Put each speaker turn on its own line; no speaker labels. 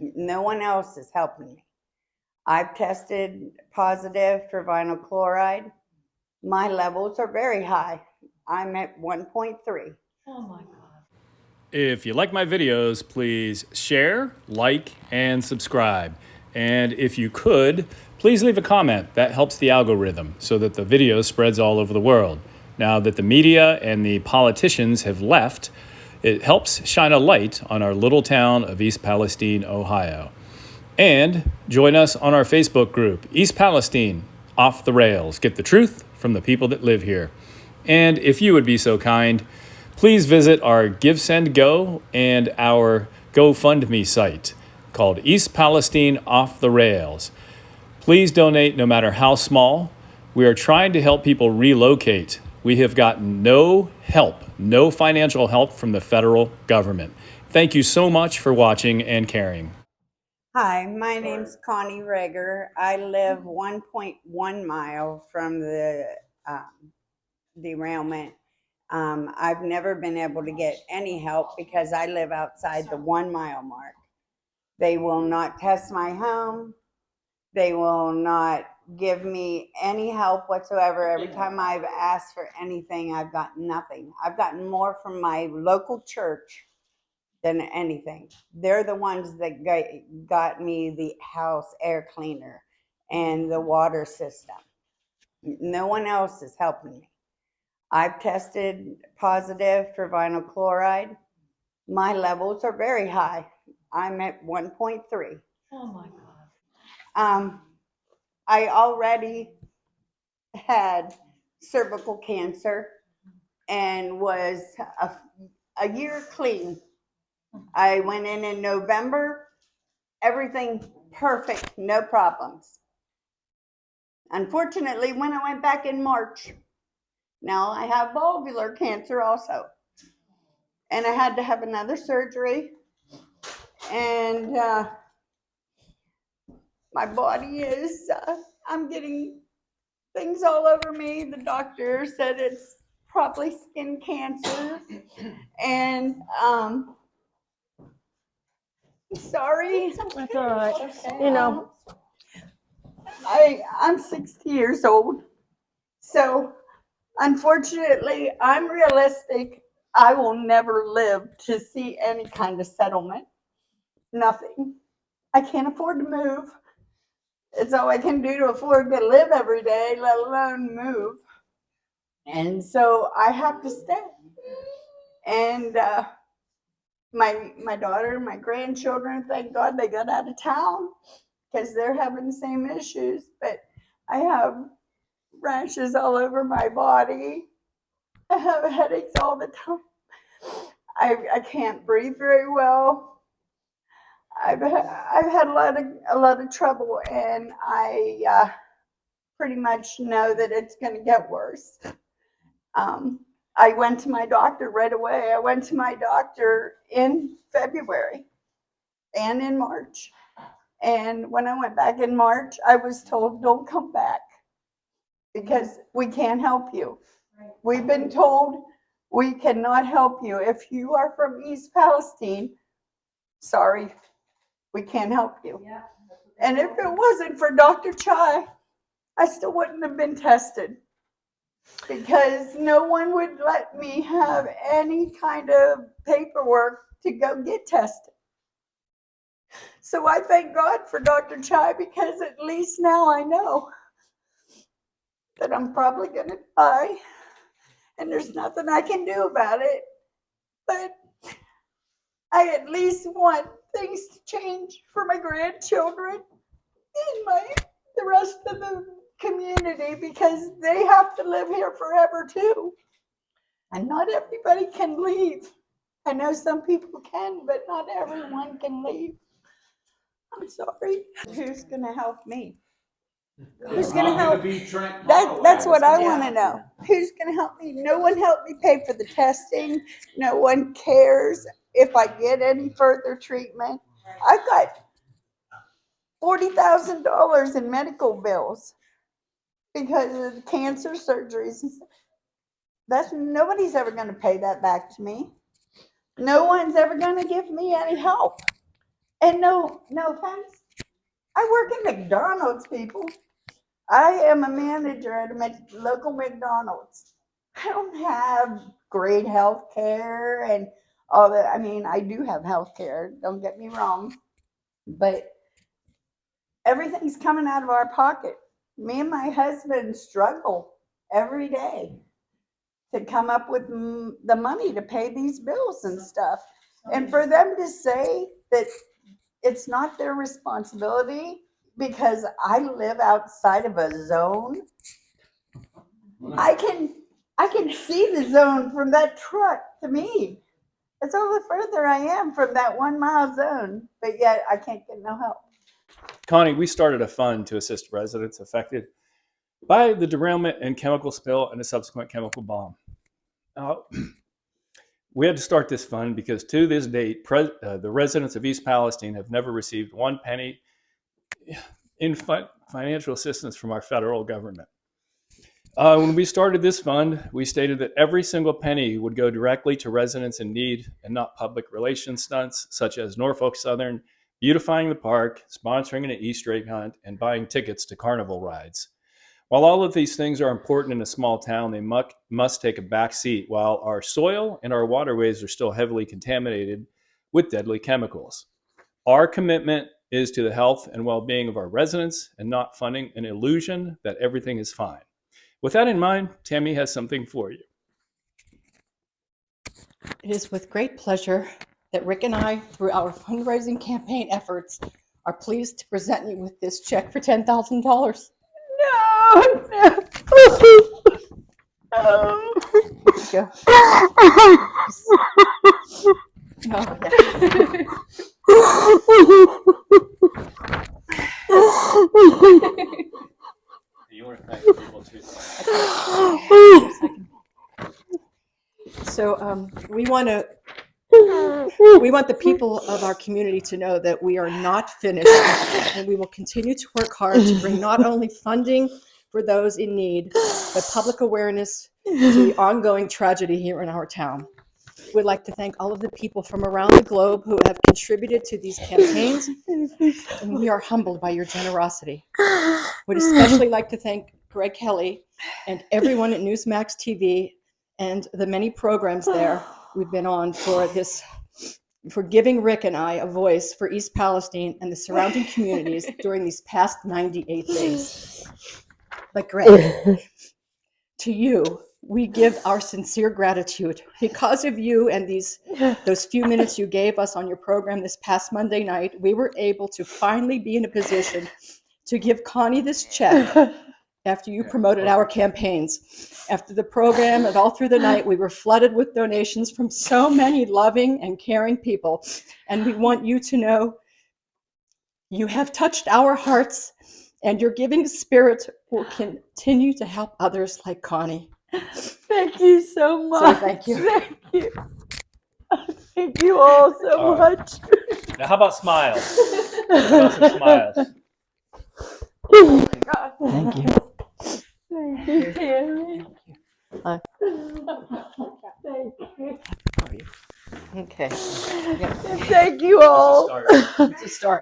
No one else is helping me. I've tested positive for vinyl chloride. My levels are very high. I'm at 1.3.
Oh my God.
If you like my videos, please share, like, and subscribe. And if you could, please leave a comment. That helps the algorithm so that the video spreads all over the world. Now that the media and the politicians have left, it helps shine a light on our little town of East Palestine, Ohio. And join us on our Facebook group, East Palestine, Off the Rails. Get the truth from the people that live here. And if you would be so kind, please visit our Give, Send, Go and our GoFundMe site called East Palestine Off the Rails. Please donate no matter how small. We are trying to help people relocate. We have gotten no help, no financial help from the federal government. Thank you so much for watching and caring.
Hi, my name's Connie Rager. I live 1.1 mile from the derailment. I've never been able to get any help because I live outside the 1 mile mark. They will not test my home. They will not give me any help whatsoever. Every time I've asked for anything, I've gotten nothing. I've gotten more from my local church than anything. They're the ones that got me the house air cleaner and the water system. No one else is helping me. I've tested positive for vinyl chloride. My levels are very high. I'm at 1.3.
Oh my God.
I already had cervical cancer and was a year clean. I went in November, everything perfect, no problems. Unfortunately, when I went back in March, now I have vulvar cancer also. And I had to have another surgery. And my body is, I'm getting things all over me. The doctor said it's probably skin cancer. And sorry.
That's all right. You know,
I'm 60 years old. So unfortunately, I'm realistic. I will never live to see any kind of settlement. Nothing. I can't afford to move. It's all I can do to afford to live every day, let alone move. And so I have to stay. And my daughter, my grandchildren, thank God they got out of town because they're having the same issues. But I have rashes all over my body. I have headaches all the time. I can't breathe very well. I've had a lot of trouble, and I pretty much know that it's going to get worse. I went to my doctor right away. I went to my doctor in February and in March. And when I went back in March, I was told, don't come back because we can't help you. We've been told we cannot help you. If you are from East Palestine, sorry, we can't help you. And if it wasn't for Dr. Chai, I still wouldn't have been tested because no one would let me have any kind of paperwork to go get tested. So I thank God for Dr. Chai because at least now I know that I'm probably going to die and there's nothing I can do about it. But I at least want things to change for my grandchildren and the rest of the community because they have to live here forever too. And not everybody can leave. I know some people can, but not everyone can leave. I'm sorry. Who's going to help me? Who's going to help? That's what I want to know. Who's going to help me? No one helped me pay for the testing. No one cares if I get any further treatment. I've got $40,000 in medical bills because of the cancer surgeries and stuff. Nobody's ever going to pay that back to me. No one's ever going to give me any help. And no offense, I work at McDonald's, people. I am a manager at a local McDonald's. I don't have great health care and all that. I mean, I do have health care, don't get me wrong, but everything's coming out of our pocket. Me and my husband struggle every day to come up with the money to pay these bills and stuff. And for them to say that it's not their responsibility because I live outside of a zone, I can see the zone from that truck to me. It's all the further I am from that 1 mile zone, but yet I can't get no help.
Connie, we started a fund to assist residents affected by the derailment and chemical spill and the subsequent chemical bomb. We had to start this fund because to this date, the residents of East Palestine have never received 1 penny in financial assistance from our federal government. When we started this fund, we stated that every single penny would go directly to residents in need and not public relations stunts such as Norfolk Southern, beautifying the park, sponsoring an Easter egg hunt, and buying tickets to carnival rides. While all of these things are important in a small town, they must take a back seat while our soil and our waterways are still heavily contaminated with deadly chemicals. Our commitment is to the health and well-being of our residents and not funding an illusion that everything is fine. With that in mind, Tammy has something for you.
It is with great pleasure that Rick and I, through our fundraising campaign efforts, are pleased to present you with this check for $10,000.
No.
Here you go. Oh,
You want to thank people too.
So we want the people of our community to know that we are not finished, and we will continue to work hard to bring not only funding for those in need, but public awareness to the ongoing tragedy here in our town. We'd like to thank all of the people from around the globe who have contributed to these campaigns, and we are humbled by your generosity. We'd especially like to thank Greg Kelly and everyone at Newsmax TV and the many programs there we've been on for giving Rick and I a voice for East Palestine and the surrounding communities during these past 98 days. But Greg, to you, we give our sincere gratitude. Because of you and those few minutes you gave us on your program this past Monday night, we were able to finally be in a position to give Connie this check after you promoted our campaigns. After the program and all through the night, we were flooded with donations from so many loving and caring people. And we want you to know you have touched our hearts, and your giving spirit will continue to help others like Connie.
Thank you so much.
So thank you.
Thank you. Thank you all so much.
Now, how about smiles? How about some smiles?
Oh my God.
Thank you.
Thank you, Tammy. Thank you.
Okay.
Thank you all.
Start.
To start.